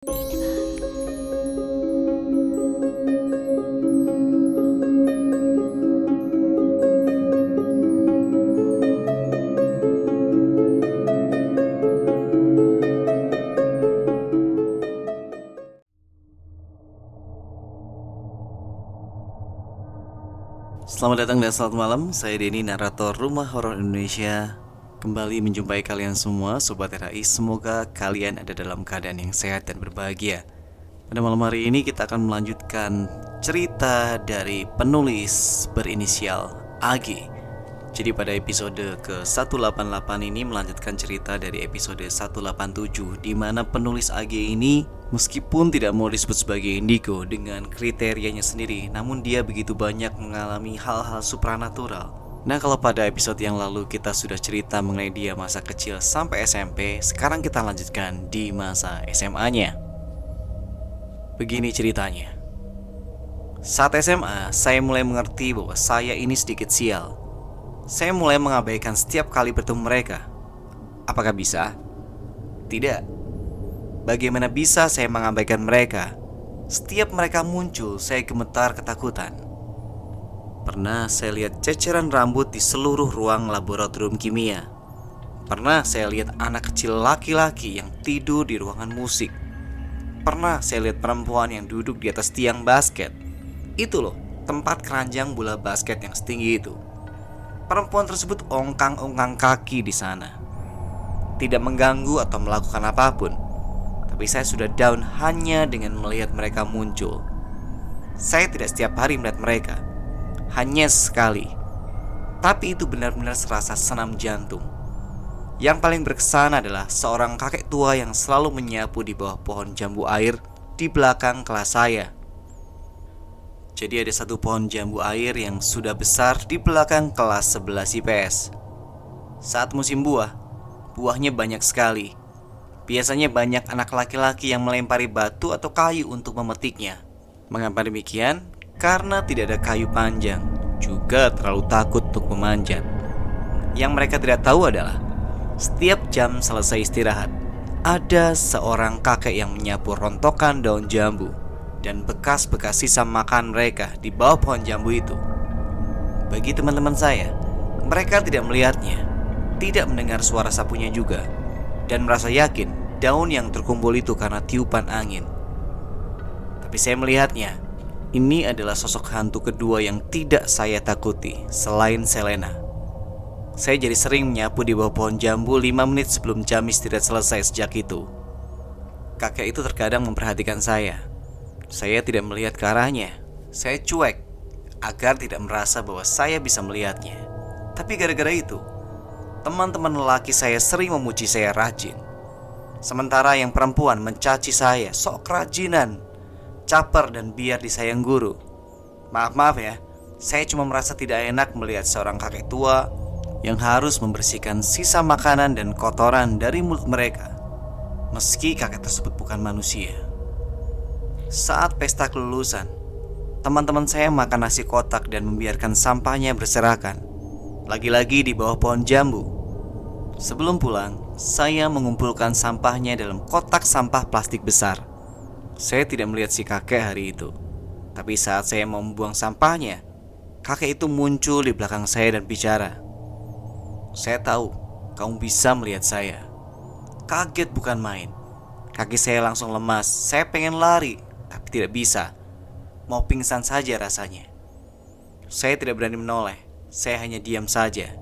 Selamat datang dan selamat malam. Saya Denny, narator Rumah Horor Indonesia. Kembali menjumpai kalian semua, Sobat RAI. Semoga kalian ada dalam keadaan yang sehat dan berbahagia. Pada malam hari ini kita akan melanjutkan cerita dari penulis berinisial AG. Jadi pada episode ke-188 ini melanjutkan cerita dari episode 187, di mana penulis AG ini meskipun tidak mau disebut sebagai indigo dengan kriterianya sendiri, namun dia begitu banyak mengalami hal-hal supranatural. Nah, kalau pada episode yang lalu kita sudah cerita mengenai dia masa kecil sampai SMP, sekarang kita lanjutkan di masa SMA-nya. Begini ceritanya. Saat SMA, saya mulai mengerti bahwa saya ini sedikit sial. Saya mulai mengabaikan setiap kali bertemu mereka. Apakah bisa? Tidak. Bagaimana bisa saya mengabaikan mereka? Setiap mereka muncul, saya gemetar ketakutan. Pernah saya lihat ceceran rambut di seluruh ruang laboratorium kimia. Pernah saya lihat anak kecil laki-laki yang tidur di ruangan musik. Pernah saya lihat perempuan yang duduk di atas tiang basket. Itu loh, tempat keranjang bola basket yang setinggi itu. Perempuan tersebut ongkang-ongkang kaki di sana. Tidak mengganggu atau melakukan apapun. Tapi saya sudah down hanya dengan melihat mereka muncul. Saya tidak setiap hari melihat mereka, hanya sekali. Tapi itu benar-benar serasa senam jantung. Yang paling berkesan adalah seorang kakek tua yang selalu menyapu di bawah pohon jambu air di belakang kelas saya. Jadi ada satu pohon jambu air yang sudah besar di belakang kelas 11 IPS. Saat musim buah, buahnya banyak sekali. Biasanya banyak anak laki-laki yang melempari batu atau kayu untuk memetiknya. Mengapa demikian? Karena tidak ada kayu panjang, juga terlalu takut untuk memanjat. Yang mereka tidak tahu adalah setiap jam selesai istirahat, ada seorang kakek yang menyapu rontokan daun jambu dan bekas-bekas sisa makan mereka di bawah pohon jambu itu. Bagi teman-teman saya, mereka tidak melihatnya, tidak mendengar suara sapunya juga, dan merasa yakin daun yang terkumpul itu karena tiupan angin. Tapi saya melihatnya. Ini adalah sosok hantu kedua yang tidak saya takuti selain Selena. Saya jadi sering menyapu di bawah pohon jambu 5 menit sebelum jam istirahat selesai sejak itu. Kakek itu terkadang memperhatikan saya. Saya tidak melihat ke arahnya. Saya cuek agar tidak merasa bahwa saya bisa melihatnya. Tapi gara-gara itu, teman-teman lelaki saya sering memuji saya rajin. Sementara yang perempuan mencaci saya sok kerajinan, caper dan biar disayang guru. Maaf ya, saya cuma merasa tidak enak melihat seorang kakek tua yang harus membersihkan sisa makanan dan kotoran dari mulut mereka, meski kakek tersebut bukan manusia. Saat pesta kelulusan, teman-teman saya makan nasi kotak dan membiarkan sampahnya berserakan, lagi-lagi di bawah pohon jambu. Sebelum pulang, saya mengumpulkan sampahnya dalam kotak sampah plastik besar. Saya tidak melihat si kakek hari itu. Tapi saat saya mau membuang sampahnya, kakek itu muncul di belakang saya dan bicara. Saya tahu kamu bisa melihat saya. Kaget bukan main. Kaki saya langsung lemas. Saya pengen lari, tapi tidak bisa. Mau pingsan saja rasanya. Saya tidak berani menoleh. Saya hanya diam saja.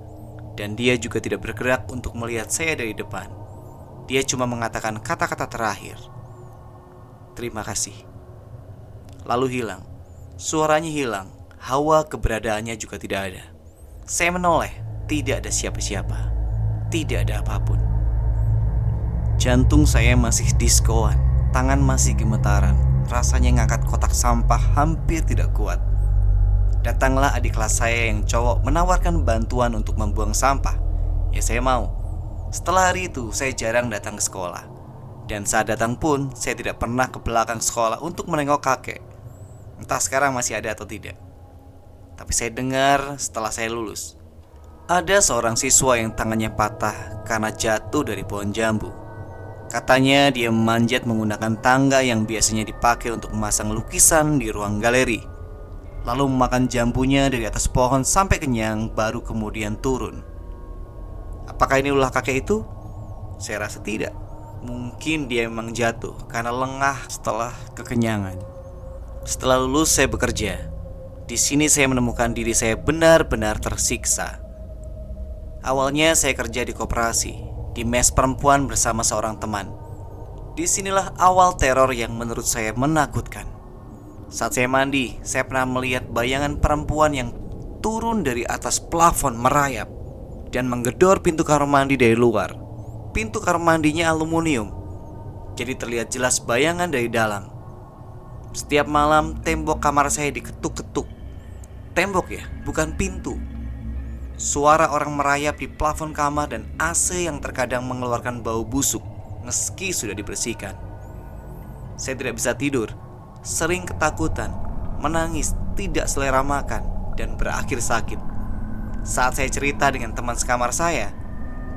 Dan dia juga tidak bergerak untuk melihat saya dari depan. Dia cuma mengatakan kata-kata terakhir. Terima kasih. Lalu hilang. Suaranya hilang. Hawa keberadaannya juga tidak ada. Saya menoleh. Tidak ada siapa-siapa. Tidak ada apapun. Jantung saya masih diskoan. Tangan masih gemetaran. Rasanya ngangkat kotak sampah hampir tidak kuat. Datanglah adik kelas saya yang cowok menawarkan bantuan untuk membuang sampah. Ya saya mau. Setelah hari itu saya jarang datang ke sekolah. Dan saat datang pun saya tidak pernah ke belakang sekolah untuk menengok kakek. Entah sekarang masih ada atau tidak. Tapi saya dengar setelah saya lulus, ada seorang siswa yang tangannya patah karena jatuh dari pohon jambu. Katanya dia memanjat menggunakan tangga yang biasanya dipakai untuk memasang lukisan di ruang galeri, lalu memakan jambunya dari atas pohon sampai kenyang, baru kemudian turun. Apakah ini ulah kakek itu? Saya rasa tidak. Mungkin dia memang jatuh karena lengah setelah kekenyangan. Setelah lulus saya bekerja. Di sini saya menemukan diri saya benar-benar tersiksa. Awalnya saya kerja di koperasi, di mes perempuan bersama seorang teman. Disinilah awal teror yang menurut saya menakutkan. Saat saya mandi, saya pernah melihat bayangan perempuan yang turun dari atas plafon merayap dan menggedor pintu kamar mandi dari luar. Pintu kamar mandinya aluminium, jadi terlihat jelas bayangan dari dalam. Setiap malam tembok kamar saya diketuk-ketuk. Tembok ya, bukan pintu. Suara orang merayap di plafon kamar dan AC yang terkadang mengeluarkan bau busuk meski sudah dibersihkan. Saya tidak bisa tidur, sering ketakutan, menangis, tidak selera makan, dan berakhir sakit. Saat saya cerita dengan teman sekamar saya,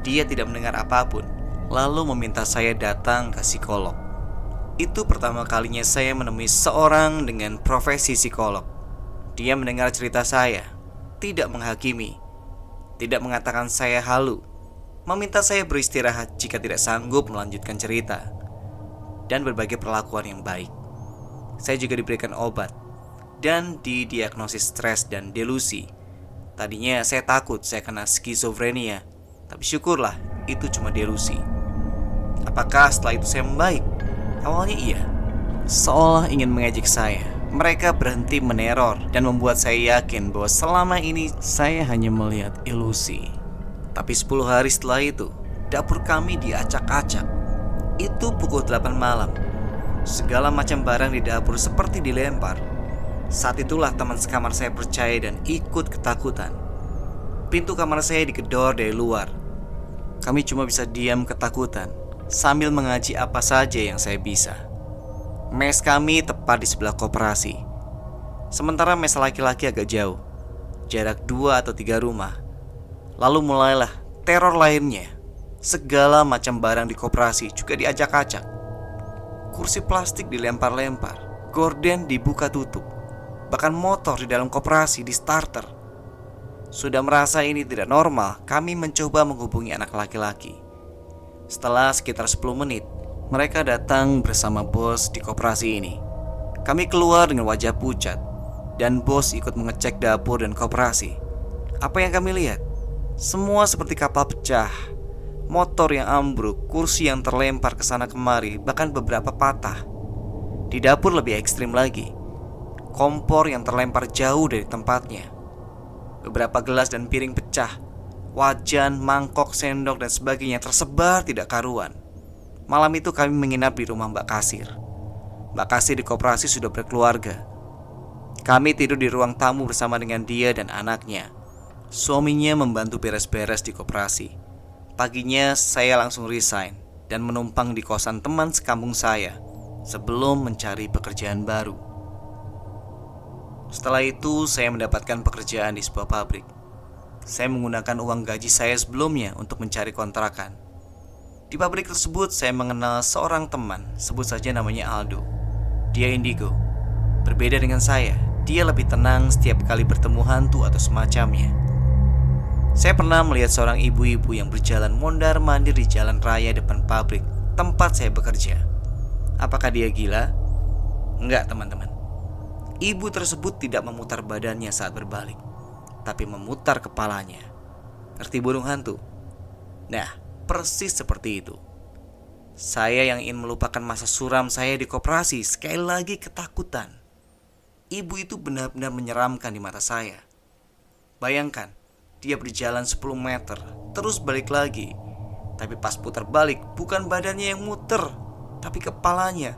dia tidak mendengar apapun, lalu meminta saya datang ke psikolog. Itu pertama kalinya saya menemui seorang dengan profesi psikolog. Dia mendengar cerita saya, tidak menghakimi, tidak mengatakan saya halu, meminta saya beristirahat jika tidak sanggup melanjutkan cerita, dan berbagai perlakuan yang baik. Saya juga diberikan obat dan didiagnosis stres dan delusi. Tadinya saya takut saya kena skizofrenia, tapi syukurlah itu cuma delusi. Apakah setelah itu saya membaik? Awalnya iya. Seolah ingin mengejek saya, mereka berhenti meneror dan membuat saya yakin bahwa selama ini saya hanya melihat ilusi. Tapi 10 hari setelah itu, dapur kami diacak-acak. Itu pukul 8 malam. Segala macam barang di dapur seperti dilempar. Saat itulah teman sekamar saya percaya dan ikut ketakutan. Pintu kamar saya digedor dari luar. Kami cuma bisa diam ketakutan sambil mengaji apa saja yang saya bisa. Mes kami tepat di sebelah koperasi, sementara mes laki-laki agak jauh, jarak 2 atau 3 rumah. Lalu mulailah teror lainnya. Segala macam barang di koperasi juga diacak-acak. Kursi plastik dilempar-lempar, gorden dibuka tutup, bahkan motor di dalam koperasi di starter. Sudah merasa ini tidak normal, kami mencoba menghubungi anak laki-laki. Setelah sekitar 10 menit, mereka datang bersama bos di koperasi ini. Kami keluar dengan wajah pucat, dan bos ikut mengecek dapur dan koperasi. Apa yang kami lihat? Semua seperti kapal pecah. Motor yang ambruk, kursi yang terlempar ke sana kemari, bahkan beberapa patah. Di dapur lebih ekstrim lagi. Kompor yang terlempar jauh dari tempatnya. Beberapa gelas dan piring pecah. Wajan, mangkok, sendok, dan sebagainya tersebar tidak karuan. Malam itu kami menginap di rumah Mbak Kasir. Mbak Kasir di koperasi sudah berkeluarga. Kami tidur di ruang tamu bersama dengan dia dan anaknya. Suaminya membantu beres-beres di koperasi. Paginya saya langsung resign dan menumpang di kosan teman sekampung saya sebelum mencari pekerjaan baru. Setelah itu saya mendapatkan pekerjaan di sebuah pabrik. Saya menggunakan uang gaji saya sebelumnya untuk mencari kontrakan. Di pabrik tersebut saya mengenal seorang teman, sebut saja namanya Aldo. Dia indigo. Berbeda dengan saya, dia lebih tenang setiap kali bertemu hantu atau semacamnya. Saya pernah melihat seorang ibu-ibu yang berjalan mondar-mandir di jalan raya depan pabrik tempat saya bekerja. Apakah dia gila? Enggak, teman-teman. Ibu tersebut tidak memutar badannya saat berbalik, tapi memutar kepalanya. Ngerti burung hantu? Nah, persis seperti itu. Saya yang ingin melupakan masa suram saya di koperasi, sekali lagi ketakutan. Ibu itu benar-benar menyeramkan di mata saya. Bayangkan, dia berjalan 10 meter, terus balik lagi. Tapi pas putar balik, bukan badannya yang muter, tapi kepalanya.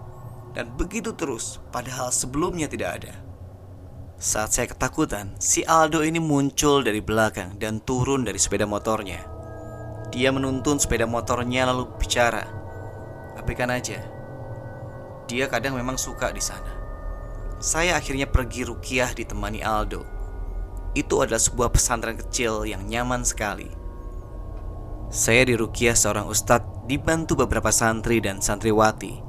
Dan begitu terus, padahal sebelumnya tidak ada. Saat saya ketakutan, si Aldo ini muncul dari belakang dan turun dari sepeda motornya. Dia menuntun sepeda motornya lalu bicara, "Abaikan aja." Dia kadang memang suka di sana. Saya akhirnya pergi ruqyah ditemani Aldo. Itu adalah sebuah pesantren kecil yang nyaman sekali. Saya diruqyah seorang ustadz dibantu beberapa santri dan santriwati.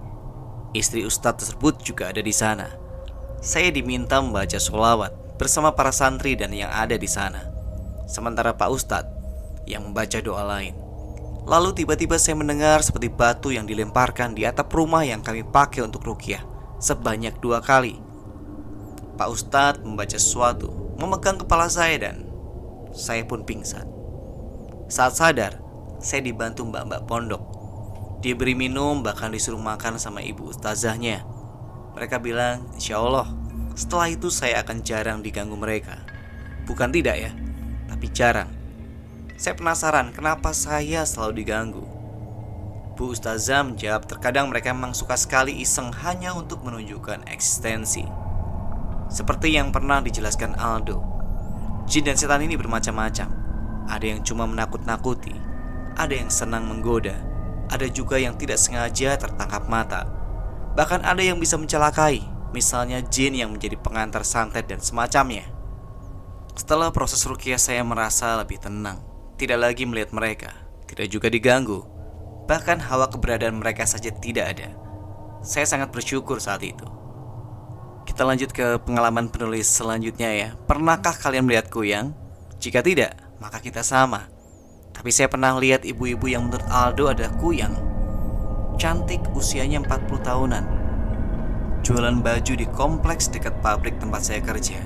Istri ustadz tersebut juga ada di sana. Saya diminta membaca sholawat bersama para santri dan yang ada di sana, sementara Pak Ustadz yang membaca doa lain. Lalu tiba-tiba saya mendengar seperti batu yang dilemparkan di atap rumah yang kami pakai untuk ruqyah sebanyak 2 kali. Pak Ustadz membaca sesuatu, memegang kepala saya dan saya pun pingsan. Saat sadar, saya dibantu mbak-mbak pondok. Diberi minum, bahkan disuruh makan sama ibu ustazahnya. Mereka bilang, insya Allah setelah itu saya akan jarang diganggu mereka. Bukan tidak ya, tapi jarang. Saya penasaran kenapa saya selalu diganggu. Bu ustazah menjawab terkadang mereka memang suka sekali iseng hanya untuk menunjukkan eksistensi. Seperti yang pernah dijelaskan Aldo, jin dan setan ini bermacam-macam. Ada yang cuma menakut-nakuti, ada yang senang menggoda, ada juga yang tidak sengaja tertangkap mata. Bahkan ada yang bisa mencelakai, misalnya jin yang menjadi pengantar santet dan semacamnya. Setelah proses ruqyah saya merasa lebih tenang. Tidak lagi melihat mereka, tidak juga diganggu. Bahkan hawa keberadaan mereka saja tidak ada. Saya sangat bersyukur saat itu. Kita lanjut ke pengalaman penulis selanjutnya ya. Pernahkah kalian melihat kuyang? Jika tidak, maka kita sama. Tapi saya pernah lihat ibu-ibu yang menurut Aldo adalah kuyang. Cantik, usianya 40 tahunan. Jualan baju di kompleks dekat pabrik tempat saya kerja.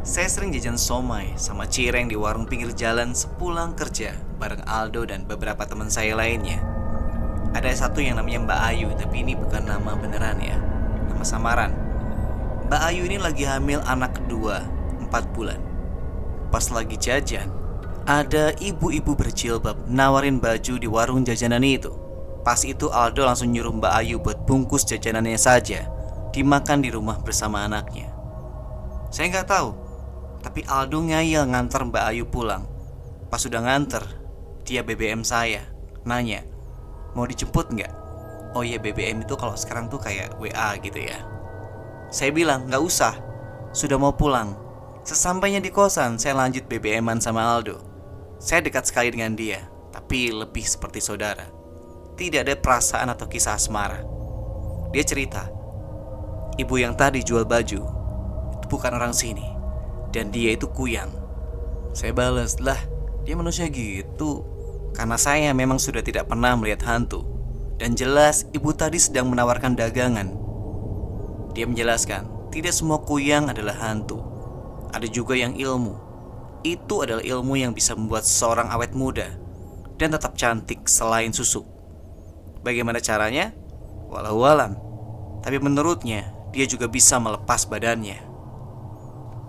Saya sering jajan somai sama cireng di warung pinggir jalan sepulang kerja bareng Aldo dan beberapa teman saya lainnya. Ada satu yang namanya Mbak Ayu, tapi ini bukan nama beneran ya, nama samaran. Mbak Ayu ini lagi hamil anak kedua, 4 bulan. Pas lagi jajan, ada ibu-ibu berjilbab nawarin baju di warung jajanan itu. Pas itu Aldo langsung nyuruh Mbak Ayu buat bungkus jajanannya saja, dimakan di rumah bersama anaknya. Saya nggak tahu, tapi Aldo ngayal nganter Mbak Ayu pulang. Pas sudah nganter, dia BBM saya, nanya, mau dijemput nggak? Oh iya, BBM itu kalau sekarang tuh kayak WA gitu ya. Saya bilang nggak usah, sudah mau pulang. Sesampainya di kosan, saya lanjut BBM-an sama Aldo. Saya dekat sekali dengan dia, tapi lebih seperti saudara. Tidak ada perasaan atau kisah asmara. Dia cerita, ibu yang tadi jual baju itu bukan orang sini, dan dia itu kuyang. Saya balas, lah dia manusia gitu. Karena saya memang sudah tidak pernah melihat hantu, dan jelas ibu tadi sedang menawarkan dagangan. Dia menjelaskan, tidak semua kuyang adalah hantu. Ada juga yang ilmu. Itu adalah ilmu yang bisa membuat seseorang awet muda dan tetap cantik selain susuk. Bagaimana caranya? Walau alam. Tapi menurutnya, dia juga bisa melepas badannya.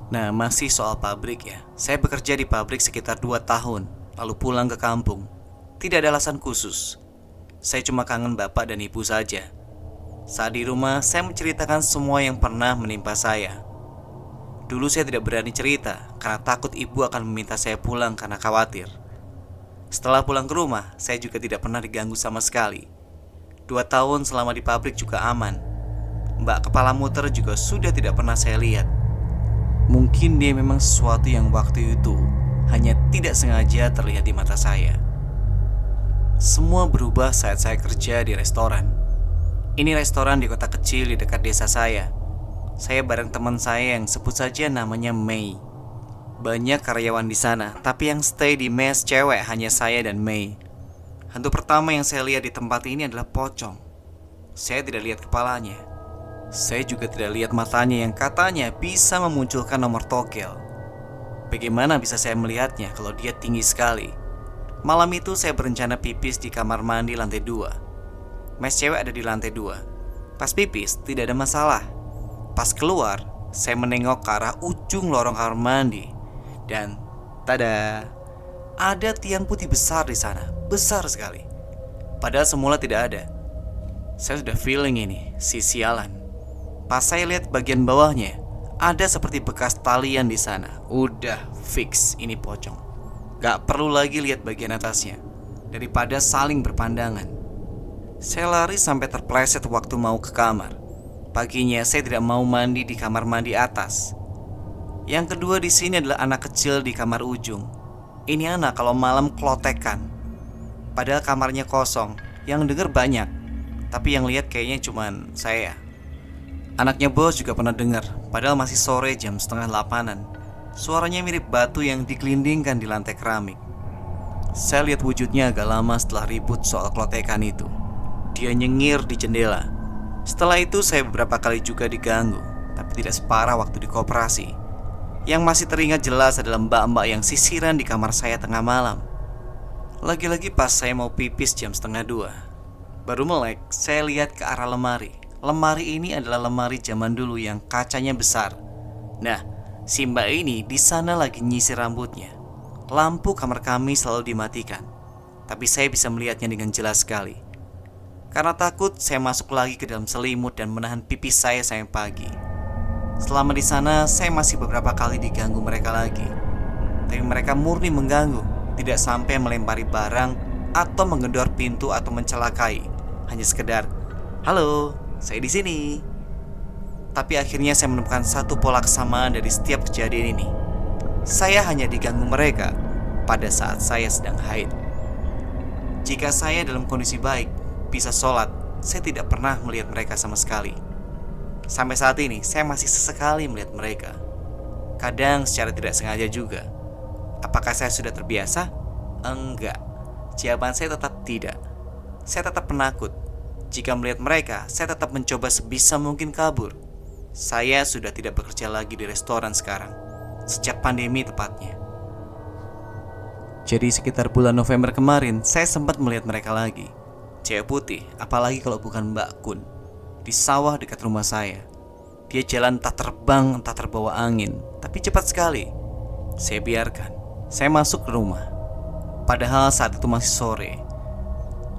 Nah, masih soal pabrik ya. Saya bekerja di pabrik sekitar 2 tahun, lalu pulang ke kampung. Tidak ada alasan khusus. Saya cuma kangen bapak dan ibu saja. Saat di rumah, saya menceritakan semua yang pernah menimpa saya. Dulu saya tidak berani cerita karena takut ibu akan meminta saya pulang karena khawatir. Setelah pulang ke rumah, saya juga tidak pernah diganggu sama sekali. 2 tahun selama di pabrik juga aman. Mbak kepala muter juga sudah tidak pernah saya lihat. Mungkin dia memang sesuatu yang waktu itu hanya tidak sengaja terlihat di mata saya. Semua berubah saat saya kerja di restoran. Ini restoran di kota kecil di dekat desa saya. Saya bareng teman saya yang sebut saja namanya Mei. Banyak karyawan di sana, tapi yang stay di mes cewek hanya saya dan Mei. Hantu pertama yang saya lihat di tempat ini adalah pocong. Saya tidak lihat kepalanya. Saya juga tidak lihat matanya yang katanya bisa memunculkan nomor togel. Bagaimana bisa saya melihatnya kalau dia tinggi sekali? Malam itu saya berencana pipis di kamar mandi lantai 2. Mes cewek ada di lantai 2. Pas pipis tidak ada masalah. Pas keluar, saya menengok ke arah ujung lorong kamar mandi. Dan tada, ada tiang putih besar di sana. Besar sekali. Padahal semula tidak ada. Saya sudah feeling ini, si sialan. Pas saya lihat bagian bawahnya, ada seperti bekas talian di sana. Udah fix ini pocong. Gak perlu lagi lihat bagian atasnya, daripada saling berpandangan. Saya lari sampai terpleset waktu mau ke kamar. Paginya saya tidak mau mandi di kamar mandi atas. Yang kedua di sini adalah anak kecil di kamar ujung. Ini anak kalau malam klotekan. Padahal kamarnya kosong, Yang denger banyak, tapi yang lihat kayaknya cuman saya. Anaknya bos juga pernah dengar, padahal masih sore jam setengah 8-an. Suaranya mirip batu yang digelindingkan di lantai keramik. Saya lihat wujudnya agak lama setelah ribut soal klotekan itu. Dia nyengir di jendela. Setelah itu saya beberapa kali juga diganggu, tapi tidak separah waktu di koperasi. Yang masih teringat jelas adalah mbak-mbak yang sisiran di kamar saya tengah malam. Lagi-lagi pas saya mau pipis jam setengah 2. Baru melek, saya lihat ke arah lemari. Lemari ini adalah lemari zaman dulu yang kacanya besar. Nah, si mbak ini di sana lagi nyisir rambutnya. Lampu kamar kami selalu dimatikan, tapi saya bisa melihatnya dengan jelas sekali. Karena takut, saya masuk lagi ke dalam selimut dan menahan pipis saya sampai pagi. Selama di sana, saya masih beberapa kali diganggu mereka lagi. Tapi mereka murni mengganggu, tidak sampai melempari barang atau menggedor pintu atau mencelakai. Hanya sekedar, "Halo, saya di sini." Tapi akhirnya saya menemukan satu pola kesamaan dari setiap kejadian ini. Saya hanya diganggu mereka pada saat saya sedang haid. Jika saya dalam kondisi baik, bisa sholat, saya tidak pernah melihat mereka sama sekali. Sampai saat ini, saya masih sesekali melihat mereka. Kadang secara tidak sengaja juga. Apakah saya sudah terbiasa? Enggak. Jawaban saya tetap tidak. Saya tetap penakut. Jika melihat mereka, saya tetap mencoba sebisa mungkin kabur. Saya sudah tidak bekerja lagi di restoran sekarang, sejak pandemi tepatnya. Jadi sekitar bulan November kemarin, saya sempat melihat mereka lagi. Cewek putih, apalagi kalau bukan Mbak Kun, di sawah dekat rumah saya. Dia jalan entah terbang, entah terbawa angin, tapi cepat sekali. Saya biarkan. Saya masuk ke rumah. Padahal saat itu masih sore.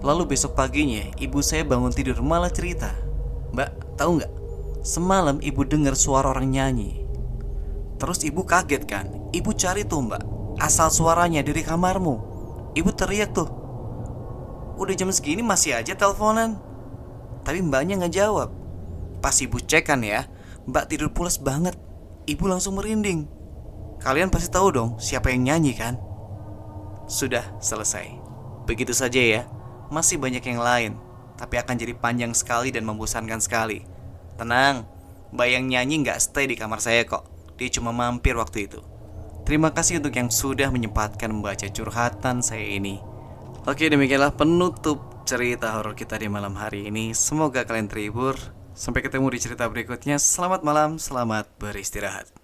Lalu besok paginya, ibu saya bangun tidur malah cerita, "Mbak, tahu nggak? Semalam ibu dengar suara orang nyanyi." Terus ibu kaget kan? Ibu cari tuh mbak, asal suaranya dari kamarmu. Ibu teriak tuh, "Udah jam segini masih aja teleponan." Tapi mbaknya nggak jawab. Pas ibu cek kan ya, mbak tidur pulas banget. Ibu langsung merinding. Kalian pasti tahu dong siapa yang nyanyi kan? Sudah selesai. Begitu saja ya. Masih banyak yang lain, tapi akan jadi panjang sekali dan membosankan sekali. Tenang, mbak yang nyanyi nggak stay di kamar saya kok. Dia cuma mampir waktu itu. Terima kasih untuk yang sudah menyempatkan membaca curhatan saya ini. Oke, demikianlah penutup cerita horor kita di malam hari ini. Semoga kalian terhibur. Sampai ketemu di cerita berikutnya. Selamat malam, selamat beristirahat.